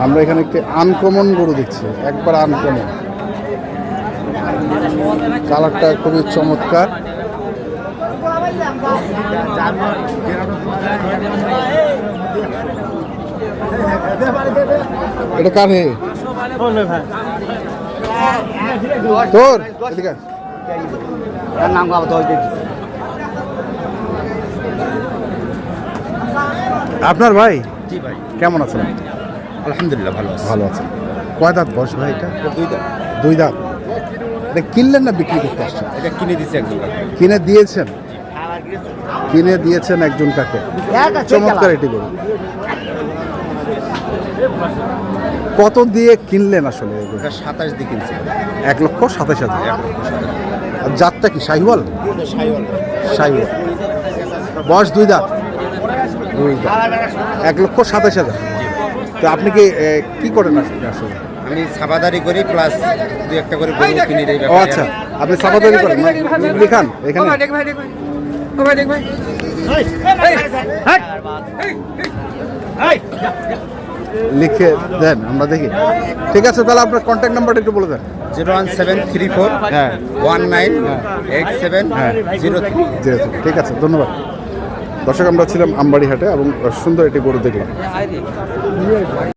আমরা এখানে একটি আনকমন গরু দেখছি, একবার আনকমন, কালারটা খুবই চমৎকার। এটা কার হে তোর? এদিকে আয়। আপনার ভাই? জি ভাই, কেমন আছেন? আলহামদুলিল্লাহ ভালো আছে। ভালো আছেন। কয় দাঁত বয়স ভাই এটা? 2 দাঁত। 2 দাঁত। এটা কিনলেন না বিক্রি করতে আসছেন? এটা কিনে দিছে একজন। কিনে দিয়েছেন? কিনে দিয়েছেন একজন কাকে? চমৎকার এটি গরু। কত দিয়ে কিনলেন আসলে? এটা 27 দিয়ে কিনছে। 1,27,000। আর জাতটা কি শাহিওয়াল? শাহিওয়াল। বয়স 2 দাঁত। 2 দাঁত। 1,27,000। তো আপনি কি করেন আসলে? আমি সাবাদারি করি প্লাস 2-1টা করে গরু কিনে দেই। ও আচ্ছা, আপনি সাবাদারি করেন না? লিখান এখানে। লিখে দেন, আমরা দেখি। ঠিক আছে, তাহলে আপনার কন্ট্যাক্ট নাম্বারটা একটু বলে দেন। 01734 হ্যাঁ 198703। ঠিক আছে, ধন্যবাদ। দর্শক, আমরা ছিলাম আমবাড়ি হাটে এবং সুন্দর একটি গরু দেখলাম।